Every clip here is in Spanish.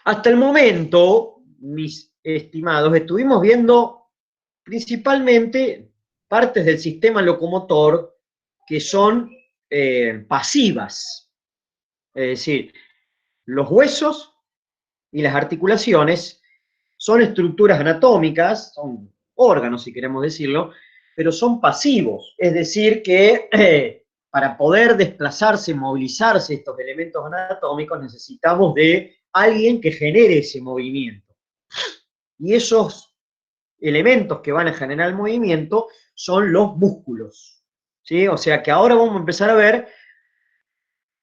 Hasta el momento, mis estimados, estuvimos viendo principalmente partes del sistema locomotor que son pasivas. Es decir, los huesos y las articulaciones son estructuras anatómicas, son órganos, si queremos decirlo, pero son pasivos. Es decir, que para poder desplazarse, movilizarse estos elementos anatómicos, necesitamos de alguien que genere ese movimiento. Y esos elementos que van a generar el movimiento son los músculos. ¿Sí? O sea que ahora vamos a empezar a ver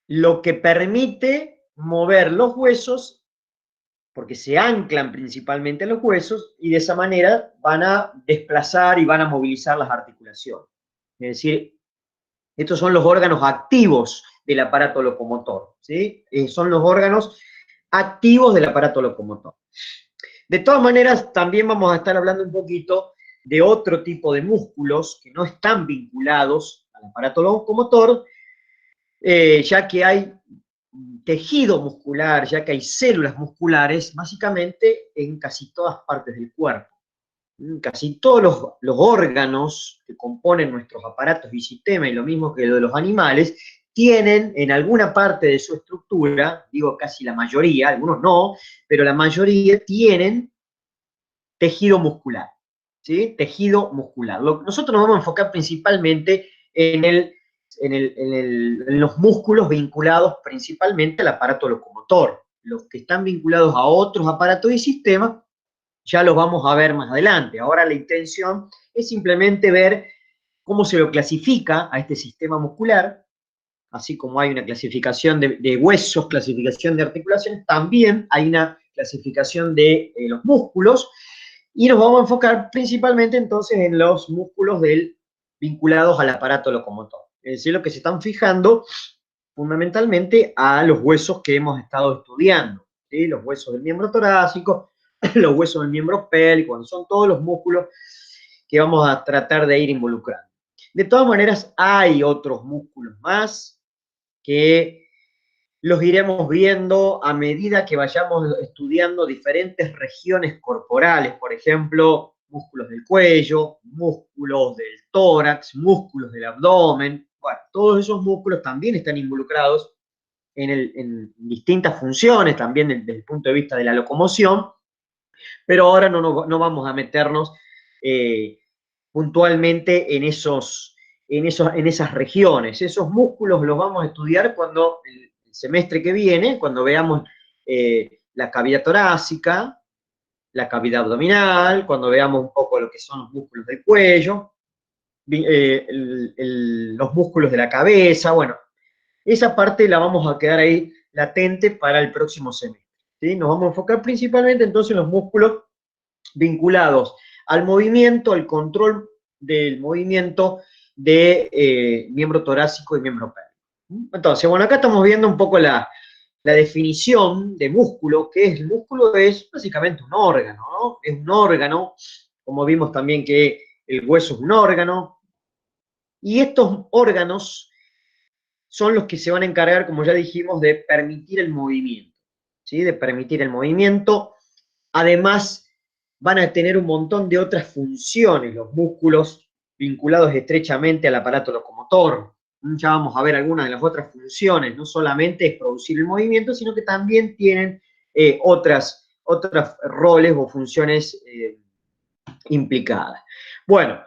lo que permite mover los huesos, porque se anclan principalmente en los huesos, y de esa manera van a desplazar y van a movilizar las articulaciones. Es decir, estos son los órganos activos del aparato locomotor, ¿sí? Son los órganos activos del aparato locomotor. De todas maneras, también vamos a estar hablando un poquito de otro tipo de músculos que no están vinculados al aparato locomotor, ya que hay tejido muscular, ya que hay células musculares, básicamente en casi todas partes del cuerpo. Casi todos los órganos que componen nuestros aparatos y sistemas, y lo mismo que lo de los animales, tienen en alguna parte de su estructura, digo casi la mayoría, algunos no, pero la mayoría tienen tejido muscular, ¿sí? Tejido muscular. Nosotros nos vamos a enfocar principalmente en los músculos vinculados principalmente al aparato locomotor. Los que están vinculados a otros aparatos y sistemas ya los vamos a ver más adelante. Ahora la intención es simplemente ver cómo se lo clasifica a este sistema muscular, así como hay una clasificación de huesos, clasificación de articulaciones, también hay una clasificación de los músculos, y nos vamos a enfocar principalmente entonces en los músculos vinculados al aparato locomotor. Es decir, lo que se están fijando fundamentalmente a los huesos que hemos estado estudiando, ¿sí? Los huesos del miembro torácico, los huesos del miembro pélvico, son todos los músculos que vamos a tratar de ir involucrando. De todas maneras, hay otros músculos más que los iremos viendo a medida que vayamos estudiando diferentes regiones corporales, por ejemplo, músculos del cuello, músculos del tórax, músculos del abdomen. Bueno, todos esos músculos también están involucrados en distintas funciones, también desde el punto de vista de la locomoción, pero ahora no vamos a meternos puntualmente en esas regiones. Esos músculos los vamos a estudiar cuando el semestre que viene, cuando veamos la cavidad torácica, la cavidad abdominal, cuando veamos un poco lo que son los músculos del cuello, los músculos de la cabeza. Bueno, esa parte la vamos a quedar ahí latente para el próximo semestre, ¿sí? Nos vamos a enfocar principalmente entonces en los músculos vinculados al movimiento, al control del movimiento de miembro torácico y miembro pélvico. Entonces, bueno, acá estamos viendo un poco la definición de músculo, que es el músculo es básicamente un órgano, ¿no? Es un órgano, como vimos también que el hueso es un órgano, y estos órganos son los que se van a encargar, como ya dijimos, de permitir el movimiento, ¿sí? De permitir el movimiento. Además, van a tener un montón de otras funciones, los músculos vinculados estrechamente al aparato locomotor. Ya vamos a ver algunas de las otras funciones, no solamente es producir el movimiento, sino que también tienen otros roles o funciones implicadas. Bueno,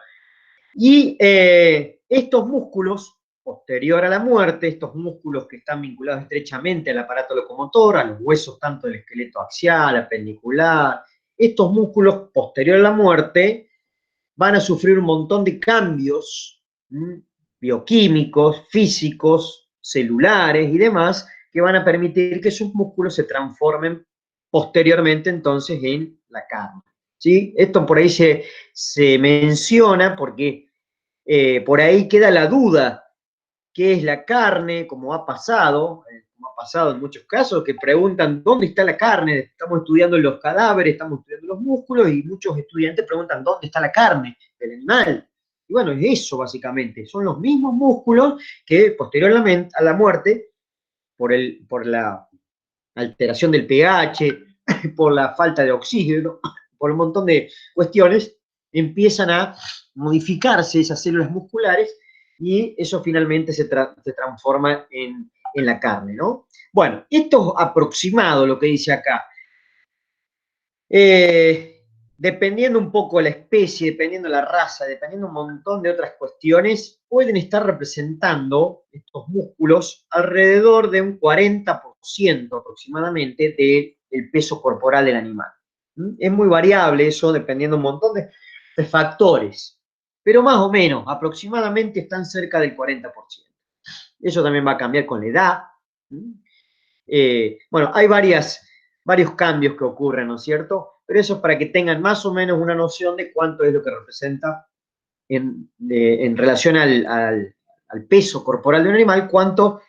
y estos músculos, posterior a la muerte, estos músculos que están vinculados estrechamente al aparato locomotor, a los huesos tanto del esqueleto axial, apendicular, estos músculos, posterior a la muerte, van a sufrir un montón de cambios bioquímicos, físicos, celulares y demás, que van a permitir que sus músculos se transformen posteriormente entonces en la carne. ¿Sí? Esto por ahí se menciona porque por ahí queda la duda, ¿qué es la carne? Como ha pasado en muchos casos, que preguntan, ¿dónde está la carne? Estamos estudiando los cadáveres, estamos estudiando los músculos, y muchos estudiantes preguntan, ¿dónde está la carne del animal? Y bueno, es eso básicamente, son los mismos músculos que posteriormente a la muerte, por la alteración del pH, por la falta de oxígeno, por un montón de cuestiones, empiezan a modificarse esas células musculares y eso finalmente se transforma en la carne, ¿no? Bueno, esto es aproximado lo que dice acá. Dependiendo un poco de la especie, dependiendo de la raza, dependiendo un montón de otras cuestiones, pueden estar representando estos músculos alrededor de un 40% aproximadamente del peso corporal del animal. Es muy variable eso, dependiendo un montón de factores, pero más o menos, aproximadamente están cerca del 40%. Eso también va a cambiar con la edad. Bueno, hay varios cambios que ocurren, ¿no es cierto? Pero eso es para que tengan más o menos una noción de cuánto es lo que representa en relación al peso corporal de un animal, cuánto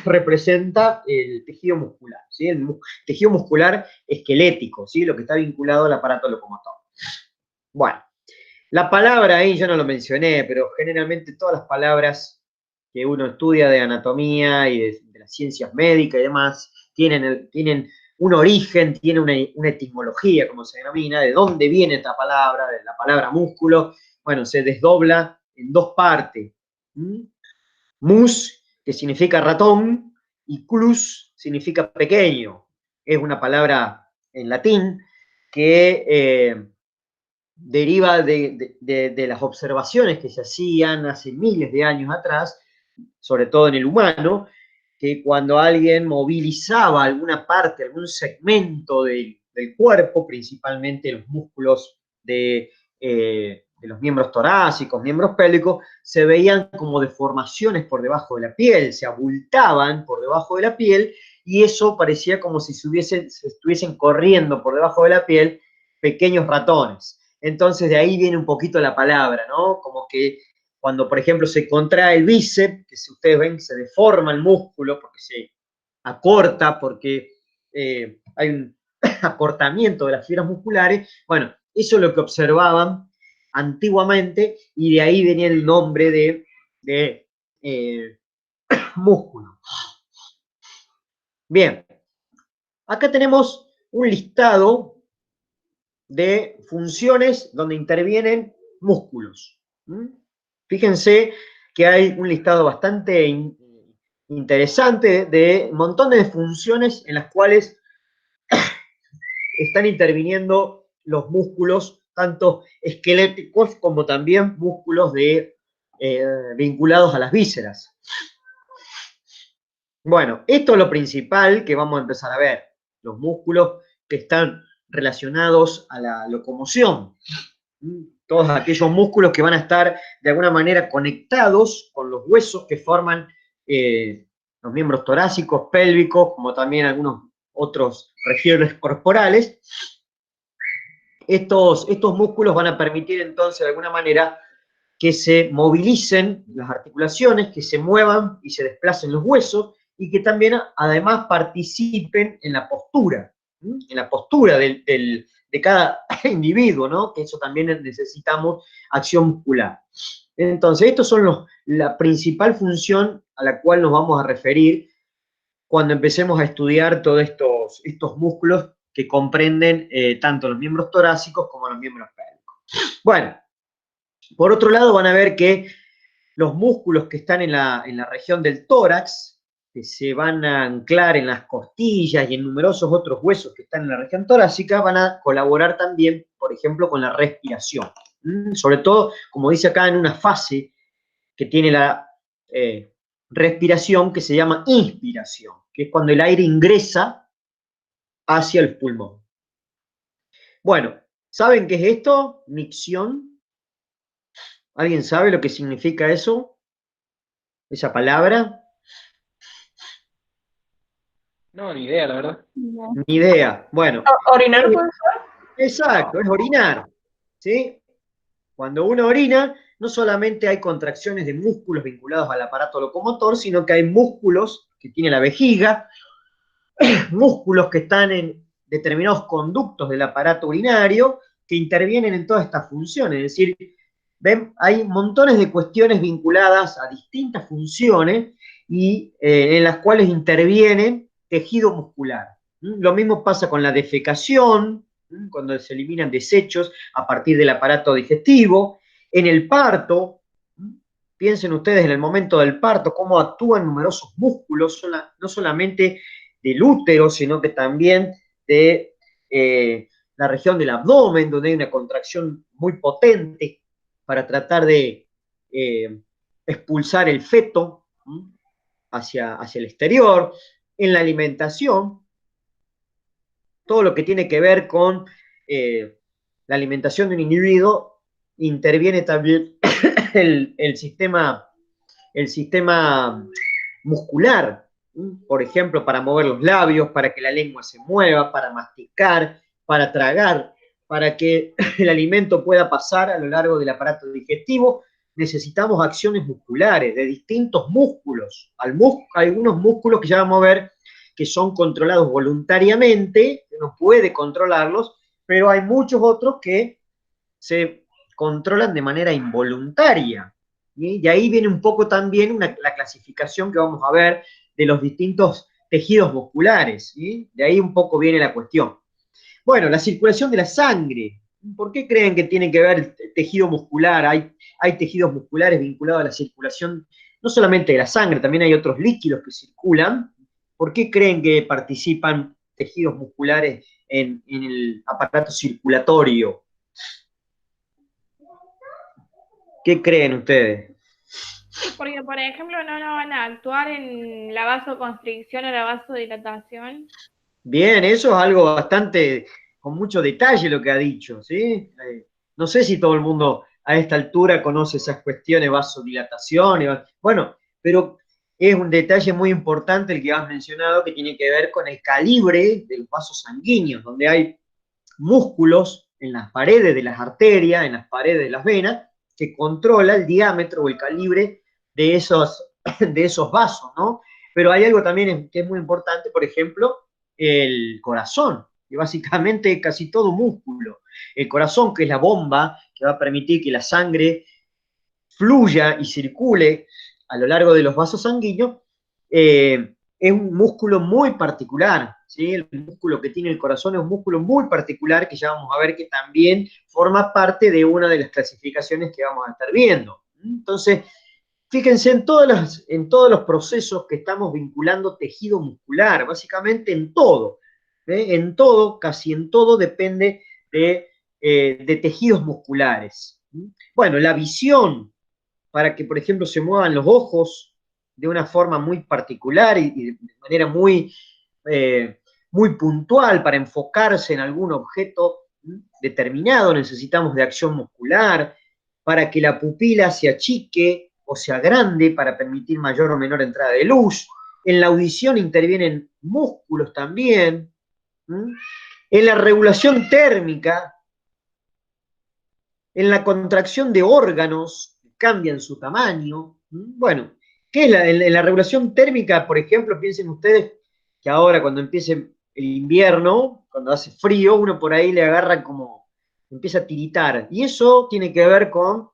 representa el tejido muscular, ¿sí? El tejido muscular esquelético, ¿sí? Lo que está vinculado al aparato locomotor. Bueno, la palabra ahí yo no lo mencioné, pero generalmente todas las palabras que uno estudia de anatomía y de las ciencias médicas y demás tienen un origen, tienen una etimología, como se denomina, de dónde viene esta palabra, de la palabra músculo. Bueno, se desdobla en dos partes. Mus, que significa ratón, y clus significa pequeño. Es una palabra en latín que deriva de las observaciones que se hacían hace miles de años atrás, sobre todo en el humano, que cuando alguien movilizaba alguna parte, algún segmento del cuerpo, principalmente los músculos de los miembros torácicos, miembros pélvicos, se veían como deformaciones por debajo de la piel, se abultaban por debajo de la piel, y eso parecía como si se estuviesen corriendo por debajo de la piel pequeños ratones. Entonces de ahí viene un poquito la palabra, ¿no? Como que cuando, por ejemplo, se contrae el bíceps, que si ustedes ven, se deforma el músculo porque se acorta, porque hay un acortamiento de las fibras musculares. Bueno, eso es lo que observaban antiguamente y de ahí venía el nombre de músculo. Bien, acá tenemos un listado de funciones donde intervienen músculos. Fíjense que hay un listado bastante interesante de un montón de funciones en las cuales están interviniendo los músculos, tanto esqueléticos como también músculos vinculados a las vísceras. Bueno, esto es lo principal que vamos a empezar a ver, los músculos que están relacionados a la locomoción. Todos aquellos músculos que van a estar de alguna manera conectados con los huesos que forman los miembros torácicos, pélvicos, como también algunos otros regiones corporales. Estos músculos van a permitir entonces de alguna manera que se movilicen las articulaciones, que se muevan y se desplacen los huesos y que también además participen en la postura de cada individuo, ¿no? Que eso también necesitamos acción muscular. Entonces, estos son la principal función a la cual nos vamos a referir cuando empecemos a estudiar todos estos músculos que comprenden tanto los miembros torácicos como los miembros pélvicos. Bueno, por otro lado van a ver que los músculos que están en la región del tórax, que se van a anclar en las costillas y en numerosos otros huesos que están en la región torácica, van a colaborar también, por ejemplo, con la respiración. Sobre todo, como dice acá, en una fase que tiene la respiración que se llama inspiración, que es cuando el aire ingresa hacia el pulmón. Bueno, ¿saben qué es esto? Micción. ¿Alguien sabe lo que significa eso? Esa palabra. No, ni idea, la verdad. No. Ni idea. Bueno, ¿Orinar puede ser? exacto, es orinar. ¿Sí? Cuando uno orina, no solamente hay contracciones de músculos vinculados al aparato locomotor, sino que hay músculos que tiene la vejiga, músculos que están en determinados conductos del aparato urinario que intervienen en todas estas funciones. Es decir, ven, hay montones de cuestiones vinculadas a distintas funciones y en las cuales interviene tejido muscular. Lo mismo pasa con la defecación, cuando se eliminan desechos a partir del aparato digestivo. En el parto, piensen ustedes en el momento del parto, cómo actúan numerosos músculos, no solamente del útero, sino que también de la región del abdomen, donde hay una contracción muy potente para tratar de expulsar el feto hacia el exterior. En la alimentación, todo lo que tiene que ver con la alimentación de un individuo, interviene también el sistema muscular, por ejemplo, para mover los labios, para que la lengua se mueva, para masticar, para tragar, para que el alimento pueda pasar a lo largo del aparato digestivo. Necesitamos acciones musculares de distintos músculos. Algunos músculos que ya vamos a ver que son controlados voluntariamente, que uno puede controlarlos, pero hay muchos otros que se controlan de manera involuntaria. ¿Sí? Y ahí viene un poco también la clasificación que vamos a ver de los distintos tejidos musculares. ¿Sí? De ahí un poco viene la cuestión. Bueno, la circulación de la sangre. ¿Por qué creen que tiene que ver el tejido muscular? Hay tejidos musculares vinculados a la circulación, no solamente de la sangre, también hay otros líquidos que circulan. ¿Por qué creen que participan tejidos musculares en el aparato circulatorio? ¿Qué creen ustedes? Porque, por ejemplo, no van a actuar en la vasoconstricción o la vasodilatación. Bien, eso es algo bastante, con mucho detalle lo que ha dicho, ¿sí? No sé si todo el mundo a esta altura conoce esas cuestiones, vasodilatación, bueno, pero es un detalle muy importante el que has mencionado que tiene que ver con el calibre de los vasos sanguíneos, donde hay músculos en las paredes de las arterias, en las paredes de las venas, que controla el diámetro o el calibre de esos vasos, ¿no? Pero hay algo también que es muy importante, por ejemplo, el corazón, que básicamente es casi todo músculo. El corazón, que es la bomba que va a permitir que la sangre fluya y circule a lo largo de los vasos sanguíneos, es un músculo muy particular, ¿sí? El músculo que tiene el corazón es un músculo muy particular que ya vamos a ver que también forma parte de una de las clasificaciones que vamos a estar viendo. Entonces, fíjense en todos los procesos que estamos vinculando tejido muscular, básicamente en todo. En todo, casi en todo, depende de tejidos musculares. Bueno, la visión, para que, por ejemplo, se muevan los ojos de una forma muy particular y de manera muy puntual para enfocarse en algún objeto determinado, necesitamos de acción muscular, para que la pupila se achique o se agrande para permitir mayor o menor entrada de luz. En la audición intervienen músculos también. En la regulación térmica, en la contracción de órganos, cambian su tamaño. Bueno, ¿qué es en la regulación térmica, por ejemplo? Piensen ustedes que ahora cuando empiece el invierno, cuando hace frío, uno por ahí le agarra como, empieza a tiritar. Y eso tiene que ver con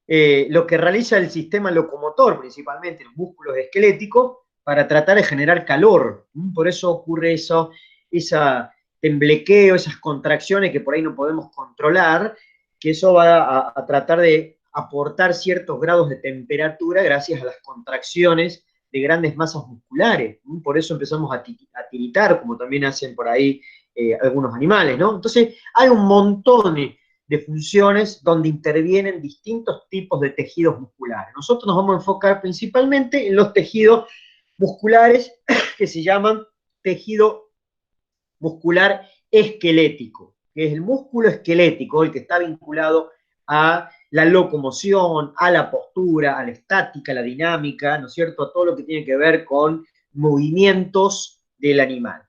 lo que realiza el sistema locomotor, principalmente los músculos esqueléticos, para tratar de generar calor. Por eso ocurre eso, esa temblequeo, esas contracciones que por ahí no podemos controlar, que eso va a tratar de aportar ciertos grados de temperatura gracias a las contracciones de grandes masas musculares. Por eso empezamos a tiritar, como también hacen por ahí algunos animales, ¿no? Entonces, hay un montón de funciones donde intervienen distintos tipos de tejidos musculares. Nosotros nos vamos a enfocar principalmente en los tejidos musculares que se llaman tejido muscular esquelético, que es el músculo esquelético, el que está vinculado a la locomoción, a la postura, a la estática, a la dinámica, ¿no es cierto?, a todo lo que tiene que ver con movimientos del animal.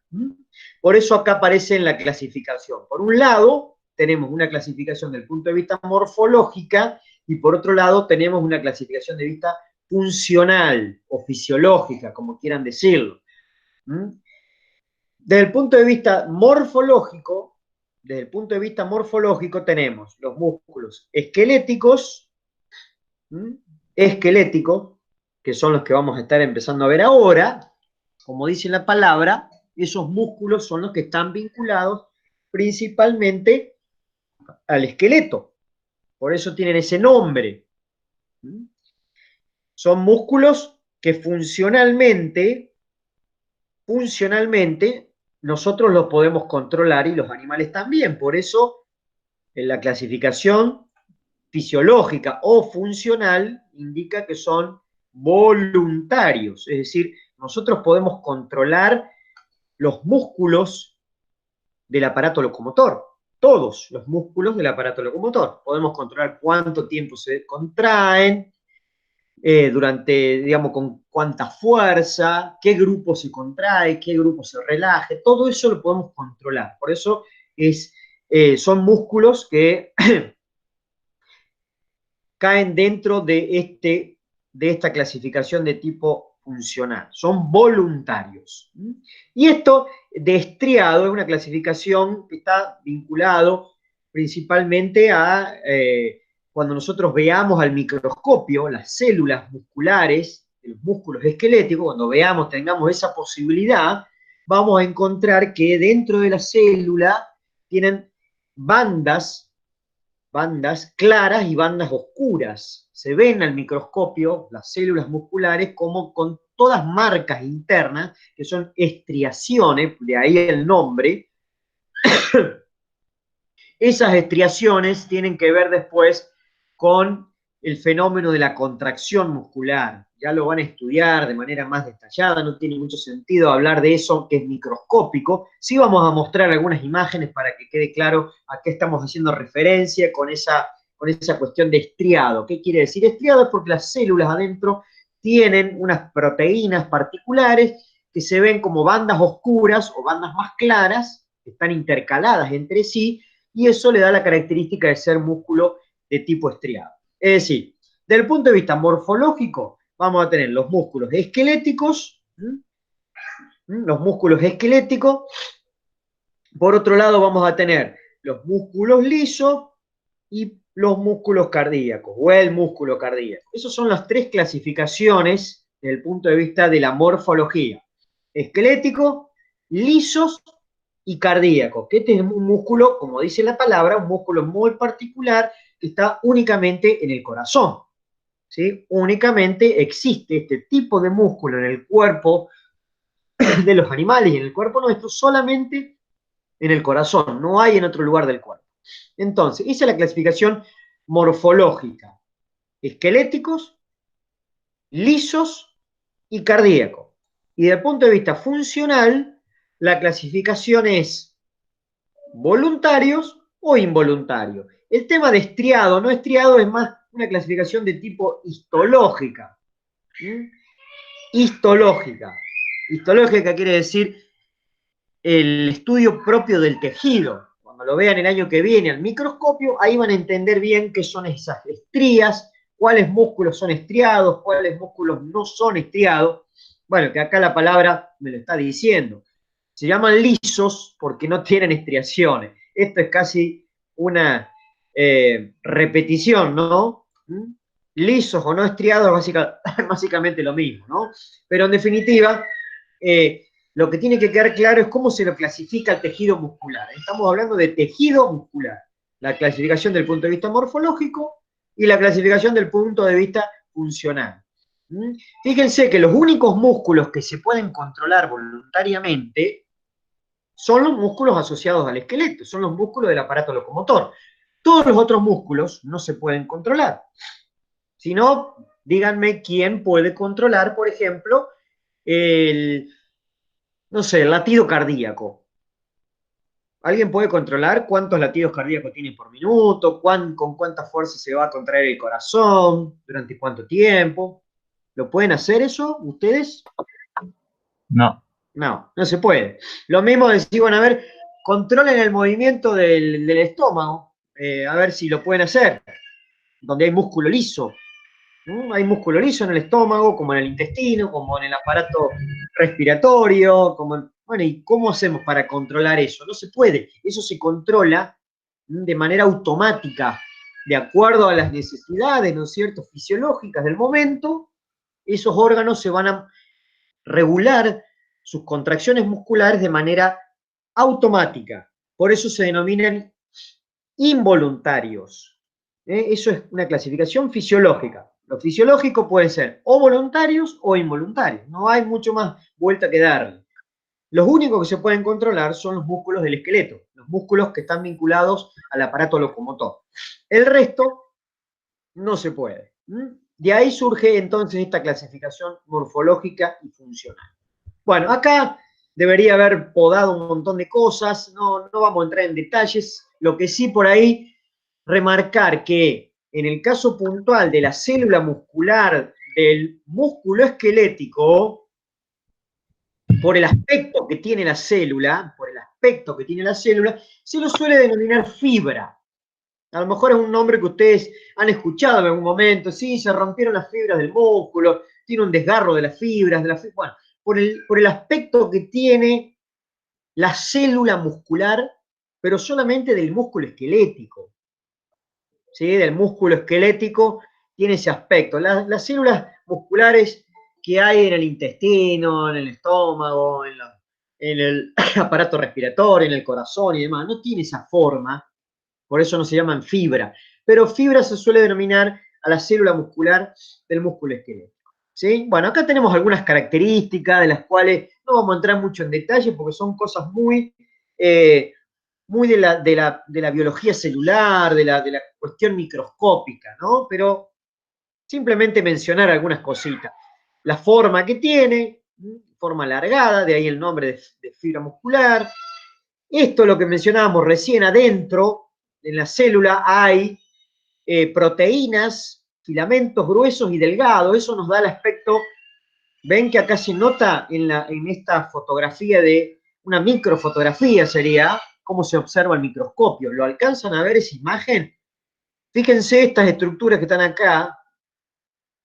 Por eso acá aparece en la clasificación. Por un lado, tenemos una clasificación del punto de vista morfológica y por otro lado tenemos una clasificación de vista funcional o fisiológica, como quieran decirlo. Desde el punto de vista morfológico, tenemos los músculos esqueléticos, que son los que vamos a estar empezando a ver ahora, como dice la palabra, esos músculos son los que están vinculados principalmente al esqueleto. Por eso tienen ese nombre. Son músculos que funcionalmente, nosotros los podemos controlar y los animales también. Por eso, en la clasificación fisiológica o funcional indica que son voluntarios. Es decir, nosotros podemos controlar los músculos del aparato locomotor. Todos los músculos del aparato locomotor. Podemos controlar cuánto tiempo se contraen, durante, digamos, con cuánta fuerza, qué grupo se contrae, qué grupo se relaje, todo eso lo podemos controlar. Por eso son músculos que caen dentro de esta clasificación de tipo funcional. Son voluntarios. Y esto de estriado es una clasificación que está vinculado principalmente a cuando nosotros veamos al microscopio las células musculares, de los músculos esqueléticos, cuando veamos, tengamos esa posibilidad, vamos a encontrar que dentro de la célula tienen bandas claras y bandas oscuras. Se ven al microscopio las células musculares como con todas marcas internas, que son estriaciones, de ahí el nombre. Esas estriaciones tienen que ver después con el fenómeno de la contracción muscular. Ya lo van a estudiar de manera más detallada, no tiene mucho sentido hablar de eso que es microscópico. Sí vamos a mostrar algunas imágenes para que quede claro a qué estamos haciendo referencia con esa cuestión de estriado. ¿Qué quiere decir? Estriado es porque las células adentro tienen unas proteínas particulares que se ven como bandas oscuras o bandas más claras, que están intercaladas entre sí, y eso le da la característica de ser músculo de tipo estriado. Es decir, desde el punto de vista morfológico, vamos a tener los músculos esqueléticos, por otro lado vamos a tener los músculos lisos y los músculos cardíacos, o el músculo cardíaco. Esas son las tres clasificaciones desde el punto de vista de la morfología. Esquelético, lisos y cardíaco, que este es un músculo, como dice la palabra, un músculo muy particular que está únicamente en el corazón. ¿Sí? Únicamente existe este tipo de músculo en el cuerpo de los animales y en el cuerpo nuestro solamente en el corazón, no hay en otro lugar del cuerpo. Entonces, esa es la clasificación morfológica. Esqueléticos, lisos y cardíacos. Y desde el punto de vista funcional, la clasificación es voluntarios o involuntarios. El tema de estriado, no estriado, es más una clasificación de tipo histológica. Histológica. Histológica quiere decir el estudio propio del tejido. Cuando lo vean el año que viene al microscopio, ahí van a entender bien qué son esas estrías, cuáles músculos son estriados, cuáles músculos no son estriados. Bueno, que acá la palabra me lo está diciendo. Se llaman lisos porque no tienen estriaciones. Esto es casi una repetición, ¿no? Lisos o no estriados, básicamente lo mismo, ¿no? Pero en definitiva, lo que tiene que quedar claro es cómo se lo clasifica el tejido muscular. Estamos hablando de tejido muscular. La clasificación del punto de vista morfológico y la clasificación del punto de vista funcional. Fíjense que los únicos músculos que se pueden controlar voluntariamente son los músculos asociados al esqueleto, son los músculos del aparato locomotor. Todos los otros músculos no se pueden controlar. Si no, díganme quién puede controlar, por ejemplo, el latido cardíaco. ¿Alguien puede controlar cuántos latidos cardíacos tiene por minuto? ¿Con cuánta fuerza se va a contraer el corazón? ¿Durante cuánto tiempo? ¿Lo pueden hacer eso ustedes? No. No, no se puede. Lo mismo decir, bueno, a ver, controlen el movimiento del estómago, a ver si lo pueden hacer, donde hay músculo liso. Hay músculo liso en el estómago, como en el intestino, como en el aparato respiratorio, bueno, ¿y cómo hacemos para controlar eso? No se puede. Eso se controla de manera automática, de acuerdo a las necesidades, ¿no es cierto?, fisiológicas del momento. Esos órganos se van a regular sus contracciones musculares de manera automática. Por eso se denominan involuntarios. Eso es una clasificación fisiológica. Lo fisiológico puede ser o voluntarios o involuntarios. No hay mucho más vuelta que darle. Los únicos que se pueden controlar son los músculos del esqueleto, los músculos que están vinculados al aparato locomotor. El resto no se puede. De ahí surge entonces esta clasificación morfológica y funcional. Bueno, acá debería haber podado un montón de cosas, no vamos a entrar en detalles. Lo que sí por ahí, remarcar que en el caso puntual de la célula muscular del músculo esquelético, por el aspecto que tiene la célula, se lo suele denominar fibra. A lo mejor es un nombre que ustedes han escuchado en algún momento. Sí, se rompieron las fibras del músculo, tiene un desgarro de las fibras, bueno, por el aspecto que tiene la célula muscular, pero solamente del músculo esquelético. ¿Sí? Del músculo esquelético tiene ese aspecto. Las células musculares que hay en el intestino, en el estómago, en el aparato respiratorio, en el corazón y demás, no tiene esa forma. Por eso no se llaman fibra. Pero fibra se suele denominar a la célula muscular del músculo esquelético. ¿Sí? Bueno, acá tenemos algunas características de las cuales no vamos a entrar mucho en detalle porque son cosas muy de la biología celular, de la cuestión microscópica, ¿no? Pero simplemente mencionar algunas cositas. La forma que tiene, forma alargada, de ahí el nombre de fibra muscular. Esto es lo que mencionábamos recién, adentro, en la célula hay proteínas, filamentos gruesos y delgados. Eso nos da el aspecto, ven que acá se nota en esta fotografía de una microfotografía sería, cómo se observa el microscopio. ¿Lo alcanzan a ver esa imagen? Fíjense estas estructuras que están acá.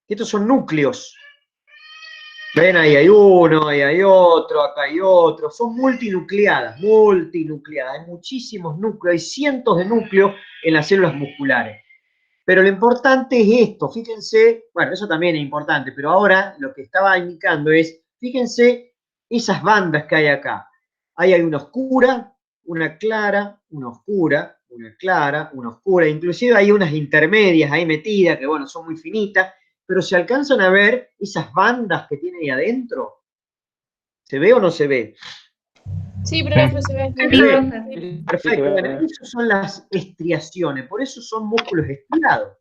Estos son núcleos. Ven, ahí hay uno, ahí hay otro, acá hay otro. Son multinucleadas. Hay muchísimos núcleos, hay cientos de núcleos en las células musculares. Pero lo importante es esto, fíjense, bueno, eso también es importante, pero ahora lo que estaba indicando es, fíjense esas bandas que hay acá. Ahí hay una oscura, una clara, una oscura, una clara, una oscura, inclusive hay unas intermedias ahí metidas, que bueno, son muy finitas, pero se alcanzan a ver esas bandas que tiene ahí adentro. ¿Se ve o no se ve? Sí, profe, se ve. ¿Se ve? Perfecto, bueno, esas son las estriaciones, por eso son músculos estriados.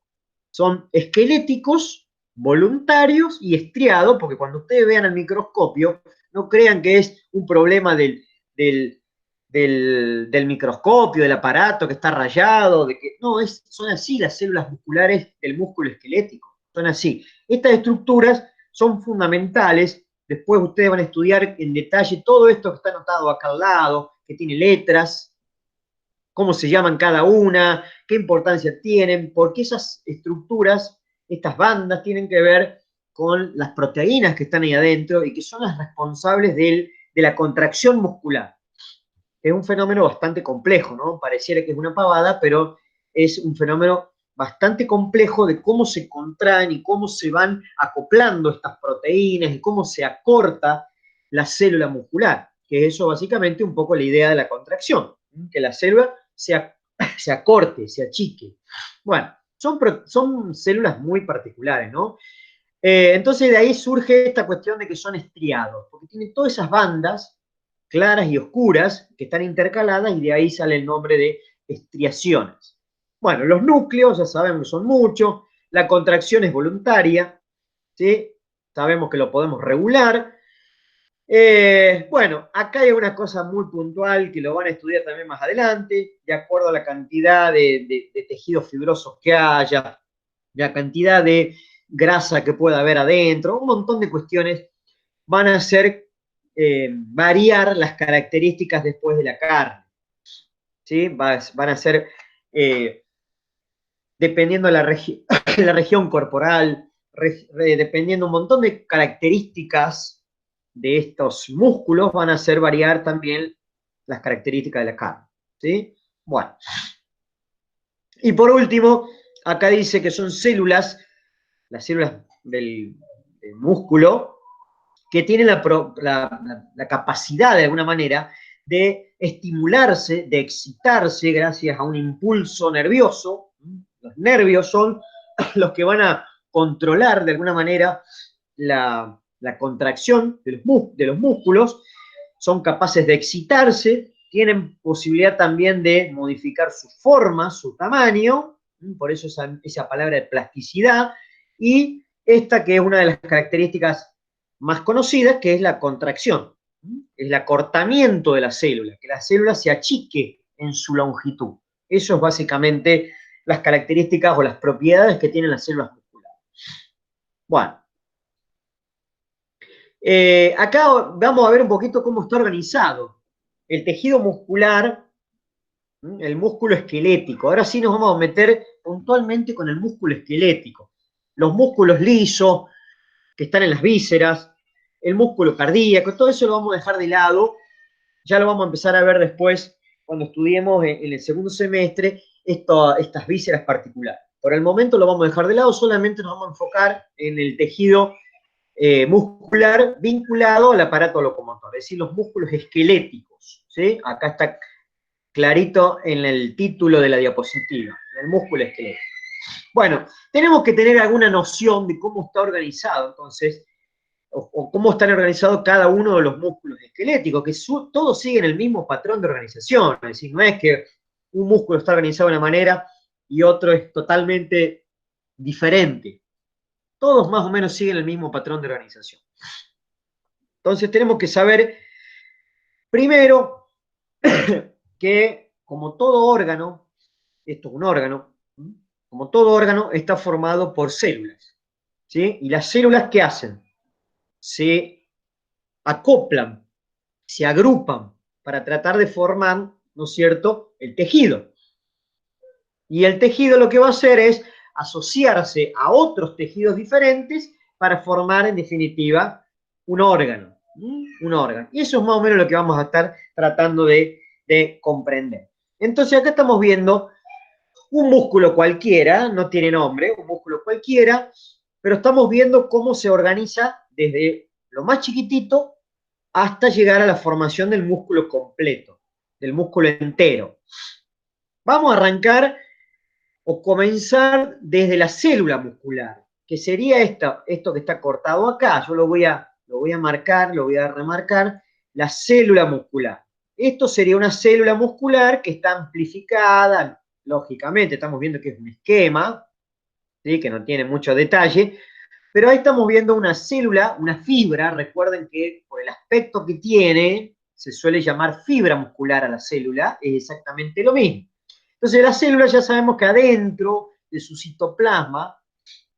Son esqueléticos, voluntarios y estriados, porque cuando ustedes vean el microscopio, no crean que es un problema del microscopio, del aparato que está rayado, no, son así las células musculares del músculo esquelético, son así. Estas estructuras son fundamentales, después ustedes van a estudiar en detalle todo esto que está anotado acá al lado, que tiene letras, cómo se llaman cada una, qué importancia tienen, porque esas estructuras, estas bandas, tienen que ver con las proteínas que están ahí adentro y que son las responsables de la contracción muscular. Es un fenómeno bastante complejo, ¿no? Pareciera que es una pavada, pero es un fenómeno bastante complejo de cómo se contraen y cómo se van acoplando estas proteínas y cómo se acorta la célula muscular, que eso básicamente un poco la idea de la contracción, que la célula se acorte, se achique. Bueno, son células muy particulares, ¿no? Entonces de ahí surge esta cuestión de que son estriados, porque tienen todas esas bandas claras y oscuras que están intercaladas y de ahí sale el nombre de estriaciones. Bueno, los núcleos ya sabemos que son muchos, la contracción es voluntaria, ¿sí? Sabemos que lo podemos regular. Bueno, acá hay una cosa muy puntual que lo van a estudiar también más adelante, de acuerdo a la cantidad de tejidos fibrosos que haya, la cantidad de grasa que pueda haber adentro, un montón de cuestiones van a hacer variar las características después de la carne. ¿Sí? Van a ser, dependiendo de la región corporal, dependiendo un montón de características de estos músculos, van a hacer variar también las características de la carne. ¿Sí? Bueno. Y por último, acá dice que son células, las células del músculo, que tienen la capacidad, de alguna manera, de estimularse, de excitarse gracias a un impulso nervioso. Los nervios son los que van a controlar, de alguna manera, la contracción de los músculos, son capaces de excitarse, tienen posibilidad también de modificar su forma, su tamaño, por eso esa palabra de plasticidad, y esta que es una de las características más conocidas, que es la contracción, el acortamiento de la célula, que la célula se achique en su longitud. Eso es básicamente las características o las propiedades que tienen las células musculares. Bueno, acá vamos a ver un poquito cómo está organizado el tejido muscular, el músculo esquelético. Ahora sí nos vamos a meter puntualmente con el músculo esquelético. Los músculos lisos que están en las vísceras, el músculo cardíaco, todo eso lo vamos a dejar de lado. Ya lo vamos a empezar a ver después cuando estudiemos en el segundo semestre estas vísceras particulares. Por el momento lo vamos a dejar de lado, solamente nos vamos a enfocar en el tejido muscular vinculado al aparato locomotor, es decir, los músculos esqueléticos, ¿sí? Acá está clarito en el título de la diapositiva, el músculo esquelético. Bueno, tenemos que tener alguna noción de cómo está organizado, entonces, o cómo están organizados cada uno de los músculos esqueléticos, que todos siguen el mismo patrón de organización, es decir, no es que un músculo está organizado de una manera y otro es totalmente diferente. Todos más o menos siguen el mismo patrón de organización. Entonces tenemos que saber, primero, que como todo órgano, esto es un órgano, como todo órgano está formado por células, ¿sí? Y las células, ¿qué hacen? Se acoplan, se agrupan para tratar de formar, ¿no es cierto?, el tejido. Y el tejido lo que va a hacer es asociarse a otros tejidos diferentes para formar, en definitiva, un órgano. Un órgano. Y eso es más o menos lo que vamos a estar tratando de comprender. Entonces acá estamos viendo un músculo cualquiera, no tiene nombre, un músculo cualquiera, pero estamos viendo cómo se organiza desde lo más chiquitito hasta llegar a la formación del músculo completo, del músculo entero. Vamos a arrancar o comenzar desde la célula muscular, que sería esto que está cortado acá. Yo lo voy a marcar, lo voy a remarcar, la célula muscular. Esto sería una célula muscular que está amplificada, lógicamente, estamos viendo que es un esquema, ¿sí?, que no tiene mucho detalle, pero ahí estamos viendo una célula, una fibra. Recuerden que por el aspecto que tiene, se suele llamar fibra muscular a la célula, es exactamente lo mismo. Entonces la célula ya sabemos que adentro de su citoplasma,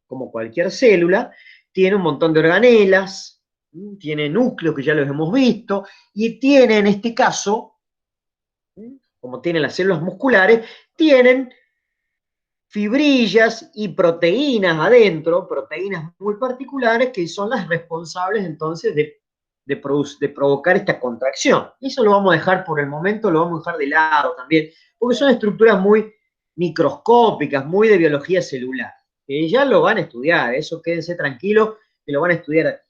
como cualquier célula, tiene un montón de organelas, tiene núcleos que ya los hemos visto, y tiene en este caso, como tienen las células musculares, tienen fibrillas y proteínas adentro, proteínas muy particulares que son las responsables entonces de provocar esta contracción. Eso lo vamos a dejar por el momento, lo vamos a dejar de lado también, porque son estructuras muy microscópicas, muy de biología celular, que ya lo van a estudiar, eso quédense tranquilos, que lo van a estudiar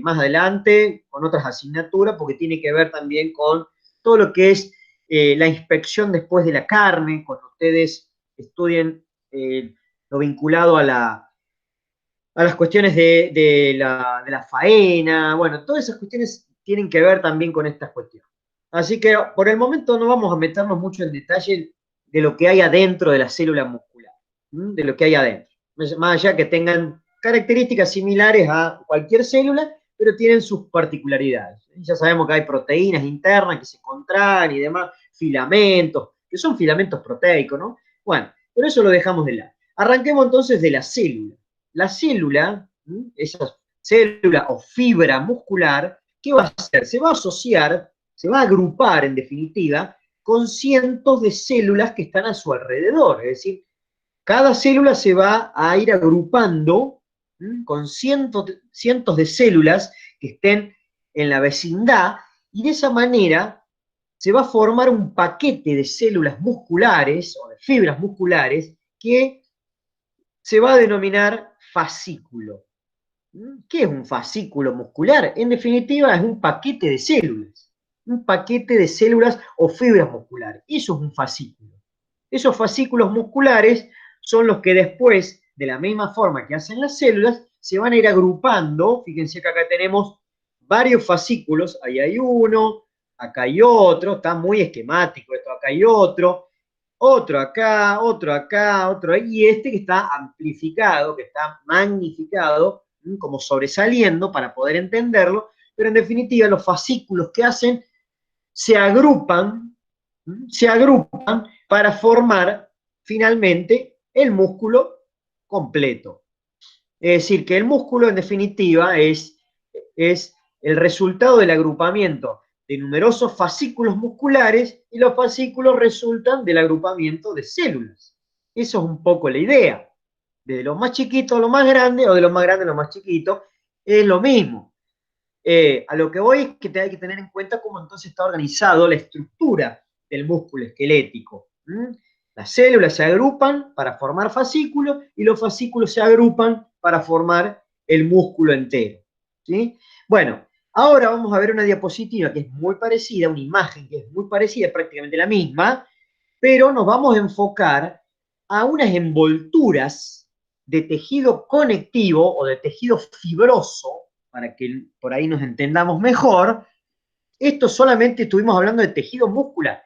más adelante con otras asignaturas, porque tiene que ver también con todo lo que es la inspección después de la carne, cuando ustedes estudien lo vinculado a las cuestiones de la faena. Bueno, todas esas cuestiones tienen que ver también con estas cuestiones. Así que por el momento no vamos a meternos mucho en detalle de lo que hay adentro de la célula muscular, de lo que hay adentro. Más allá que tengan características similares a cualquier célula, pero tienen sus particularidades. Ya sabemos que hay proteínas internas que se contraen y demás, filamentos, que son filamentos proteicos, ¿no? Bueno, pero eso lo dejamos de lado. Arranquemos entonces de la célula. La célula, esa célula o fibra muscular, ¿qué va a hacer? Se va a asociar, se va a agrupar en definitiva con cientos de células que están a su alrededor. Es decir, cada célula se va a ir agrupando con cientos de células que estén en la vecindad, y de esa manera se va a formar un paquete de células musculares o de fibras musculares que se va a denominar fascículo. ¿Qué es un fascículo muscular? En definitiva, es un paquete de células. Un paquete de células o fibras musculares. Eso es un fascículo. Esos fascículos musculares son los que después, de la misma forma que hacen las células, se van a ir agrupando. Fíjense que acá tenemos varios fascículos. Ahí hay uno, acá hay otro. Está muy esquemático esto. Acá hay otro acá, otro ahí, y este que está amplificado, que está magnificado, como sobresaliendo para poder entenderlo, pero en definitiva los fascículos que hacen se agrupan para formar finalmente el músculo completo. Es decir, que el músculo en definitiva es el resultado del agrupamiento de numerosos fascículos musculares y los fascículos resultan del agrupamiento de células. Eso es un poco la idea. De lo más chiquito a lo más grande o de lo más grande a lo más chiquito, es lo mismo. A lo que voy es que hay que tener en cuenta cómo entonces está organizado la estructura del músculo esquelético. Las células se agrupan para formar fascículos y los fascículos se agrupan para formar el músculo entero. ¿Sí? Bueno, ahora vamos a ver una diapositiva que es muy parecida, una imagen que es muy parecida, prácticamente la misma, pero nos vamos a enfocar a unas envolturas de tejido conectivo o de tejido fibroso, para que por ahí nos entendamos mejor. Esto solamente estuvimos hablando de tejido muscular.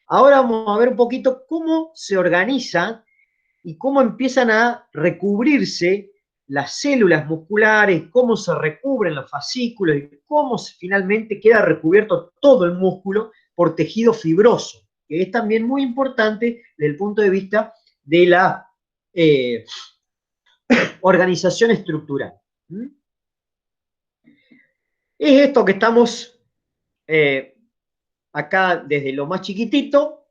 Ahora vamos a ver un poquito cómo se organiza y cómo empiezan a recubrirse las células musculares, cómo se recubren los fascículos y cómo finalmente queda recubierto todo el músculo por tejido fibroso, que es también muy importante desde el punto de vista de la organización estructural. Es esto que estamos acá desde lo más chiquitito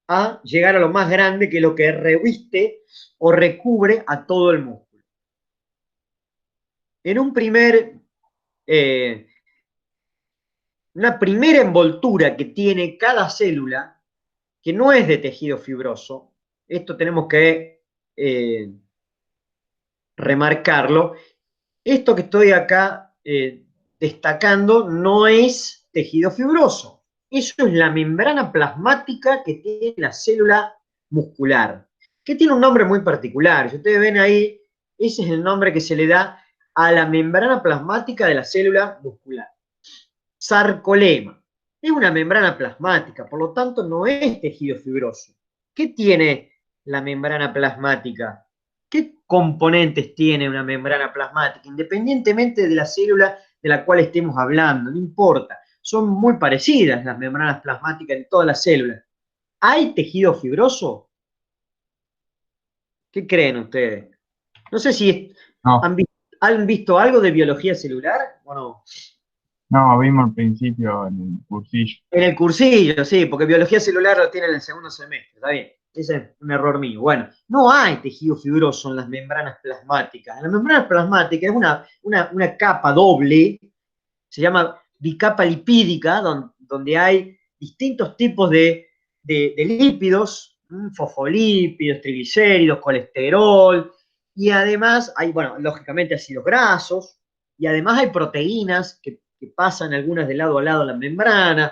a llegar a lo más grande, que es lo que reviste o recubre a todo el músculo. En una primera envoltura que tiene cada célula, que no es de tejido fibroso, esto tenemos que remarcarlo, esto que estoy acá destacando no es tejido fibroso, eso es la membrana plasmática que tiene la célula muscular, que tiene un nombre muy particular. Si ustedes ven ahí, ese es el nombre que se le da a la membrana plasmática de la célula muscular. Sarcolema. Es una membrana plasmática, por lo tanto no es tejido fibroso. ¿Qué tiene la membrana plasmática? ¿Qué componentes tiene una membrana plasmática? Independientemente de la célula de la cual estemos hablando, no importa. Son muy parecidas las membranas plasmáticas en todas las células. ¿Hay tejido fibroso? ¿Qué creen ustedes? No sé si No, han visto algo de biología celular o no. no, vimos al principio en el cursillo. En el cursillo, sí, porque biología celular lo tiene en el segundo semestre, está bien. Ese es un error mío. Bueno, no hay tejido fibroso en las membranas plasmáticas. En las membranas plasmáticas es una capa doble, se llama bicapa lipídica, donde hay distintos tipos de lípidos, fosfolípidos, triglicéridos, colesterol, y además hay, bueno, lógicamente ácidos grasos, y además hay proteínas que pasan algunas de lado a lado de la membrana.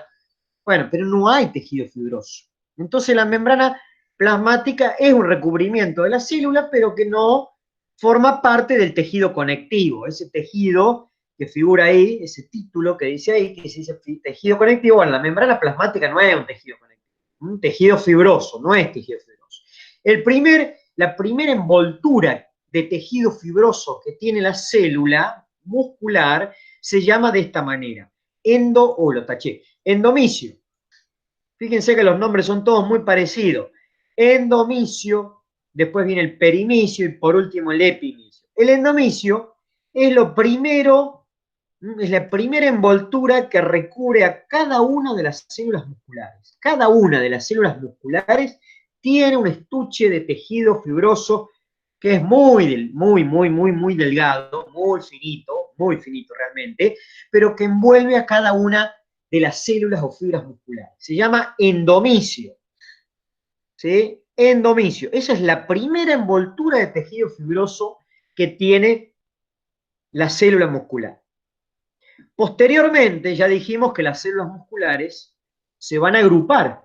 Bueno, pero no hay tejido fibroso. Entonces la membrana plasmática es un recubrimiento de la célula, pero que no forma parte del tejido conectivo. Ese tejido que figura ahí, ese título que dice ahí, que dice tejido conectivo, bueno, la membrana plasmática no es un tejido conectivo, un tejido fibroso, no es tejido fibroso. La primera envoltura de tejido fibroso que tiene la célula muscular se llama de esta manera, lo taché, endomicio. Fíjense que los nombres son todos muy parecidos. Endomicio, después viene el perimicio y por último el epimicio. El endomicio es lo primero, es la primera envoltura que recubre a cada una de las células musculares. Cada una de las células musculares tiene un estuche de tejido fibroso que es muy delgado, muy finito realmente, pero que envuelve a cada una de las células o fibras musculares. Se llama endomicio. ¿Sí? Endomicio. Esa es la primera envoltura de tejido fibroso que tiene la célula muscular. Posteriormente ya dijimos que las células musculares se van a agrupar